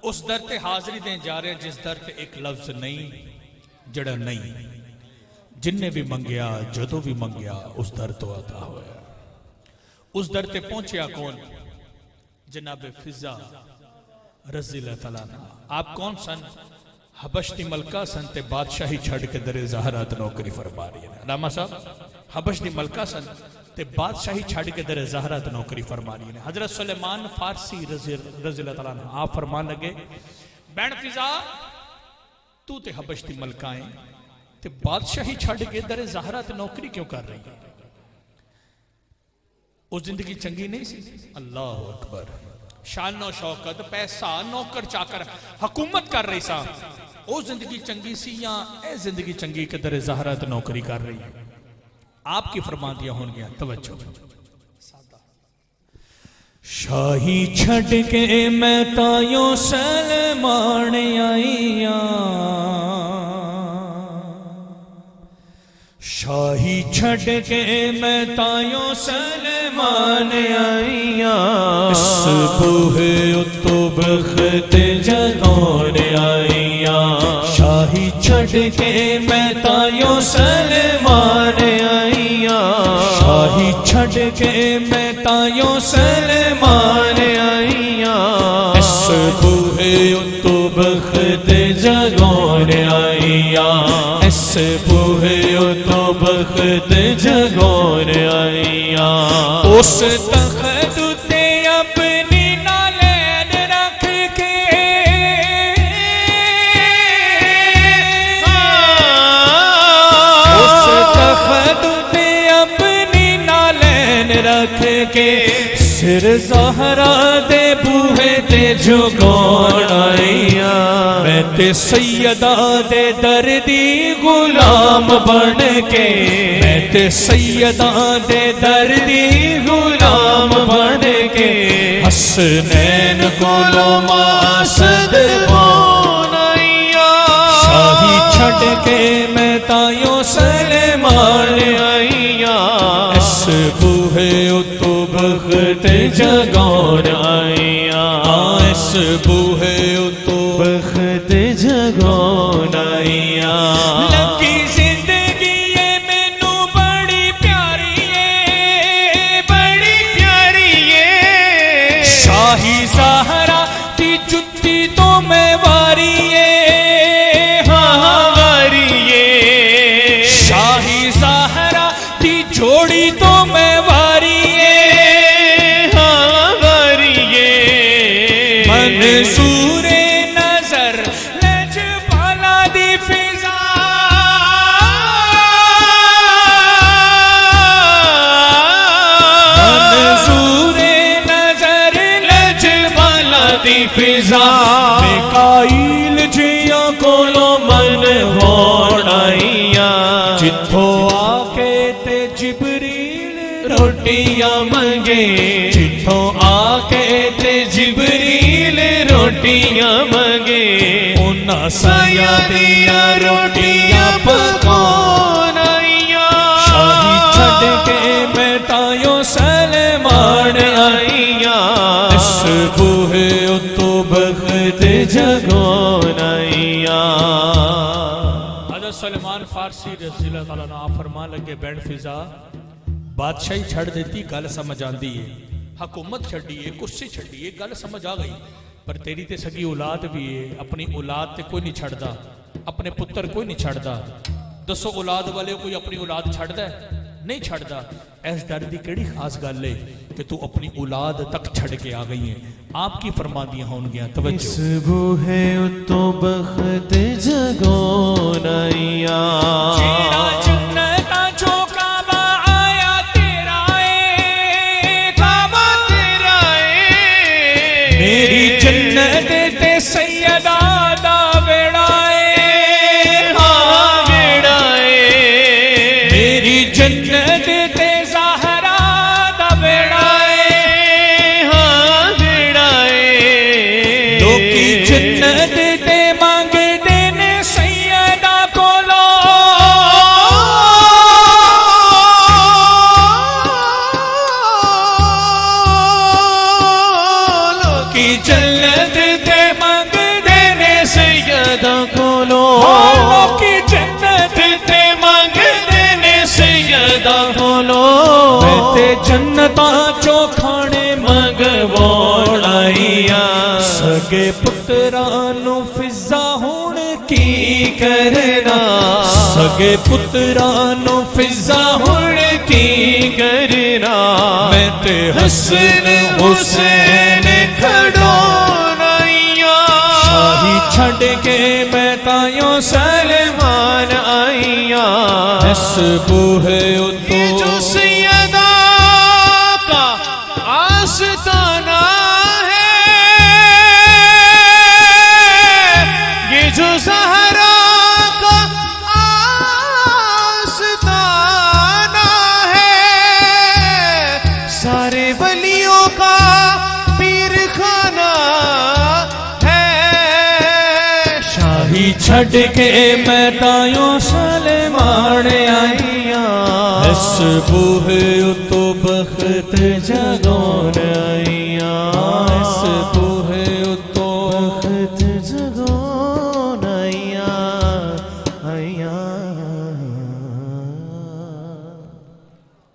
उस दर ते हाजरी दें जा रहे जिस दर ते एक लफ्ज नहीं जड़ा नहीं, जिन्ने भी मंगया जदों भी मंगया उस दर तो अता होया। उस दर ते पहुंचया कौन? जनाब फिजा रज़ी अल्लाह तआला अन्हा। आप कौन सन? हबश दी मलका सन ते बादशाही छड़ के दरे ज़हरा ते नौकरी फरमा रही है। रामा साहब हबश दी मलका सन ते बादशाही छड़ के दरे ज़हरा ते नौकरी फरमा रही है। हजरत सुलेमान फारसी रज़ी अल्लाह तआला अन्हा आप फरमान लगे, बैन फिजा तू ते हबश दी मलका है ते बादशाही छड़ के दरे ज़हरा ते नौकरी क्यों कर रही है? वो जिंदगी चंगी नहीं सी? अल्लाह अकबर। शानो शौकत पैसा नौकर चाकर हुकूमत कर रही सा, वो जिंदगी चंगी सी या ए जिंदगी चंगी के दरे ज़हरा ते नौकरी कर रही है? आपकी फरमा दिया हो गया। तवज्जो। शाही छड़ के मैं तायो सलमान आईया, शाही छड़ के मैं तायो सलमान आईया, सुबह तो बख्त जगौन आईया। शाही छड़ के मैं तायो सलमान आईया, शाही छड़ के मैं तायो सलमान आईया, सुबह तो बख्त जगौन आईया, सुबह तो बख्त जगौन आईया। उस तख्त ते अपनी नालैन रख के, उस तख्त ते अपनी नालैन रख के, सिर ज़हरा दे बूहे ते झुकाउण आईया। मैं ते सैयदा दे दर्दी गुलाम बन के, मैं ते सैयदा दे दर्दी गुलाम बन के, हसनैन कोलो मासद कौन आईया। शाही छड़ के मैं तायो सलमान आईया, इस बूहे तो बख्त जगौन आईया, इस बूहे तो बख्त जगौन आईया। लगी जिंदगी ये मैनू बड़ी प्यारी है, बड़ी प्यारी है। शाही ज़हरा की जुत्ती तो मैं वारी है, हाँ वारी है। शाही ज़हरा की जोड़ी तो मैं वारी है, हाँ वारी है। मंसूरे नजर लजपाला दी फिजा, मंसूरे नजर लजपाला दी फिजा। मिकाईल जिया कोलो मन होण आईया, जिथों आके ते जिबरील रोटियां मंगे, जिथों आके ते जिबरील रोटियां मंगे, उन्हां साया दिया रोटियां पकाउण आईया। शाही छड़ के मैं तायो सलमान आईया, इस बूहे तो बख्त जगौन आईया। हज़रत सुलेमान फारसी रज़ी अल्लाह तआला अन्हु आप फरमा लगे, बैंड फिजा बादशाही छड़ देती गल समझ आती है, हुकूमत छड़ी है, कुर्सी छड़ी है, गल समझ आ गई। पर तेरी ते सगी औलाद भी है, अपनी औलाद ते कोई नहीं छड़दा, अपने पुत्र कोई नहीं छड़दा। दसो औलाद वाले कोई अपनी औलाद छड़दा है? नहीं छड़दा। इस दर दी केड़ी खास गल है कि तू अपनी औलाद तक छड़ के आ गई है? आपकी फरमादियां होंगियां। तवज्जो। इस बूहे तो बख्त जगौन आईया, मेरी जन्नत ते सैयदा दा बेड़ा है, हाँ बेड़ा है। मेरी जन्नत ते ज़हरा दा बेड़ा है, हाँ बेड़ा है। लोकी जन्नत ते मंगदे ने सैयदा कोलो, जन्नत ते मंग जन्नता चो खाने मंगवाउण आईया सगे पुत्रा नु फिजा हुण की करना सगे पुत्रा नु फिजा हुण की करना मैं ते हसन हुसैन खड़ोन आईया शाही छड़ के मैं तायो सलमान आईया इस बूहे उतो जो सैयदा का आस्ताना है ये जो ज़हरा का आस्ताना है सारे वलियों का पीर खाना है शाही छड़ के मैं तायो सलमान आईया इस बूहे उतो बख्त जगोन आई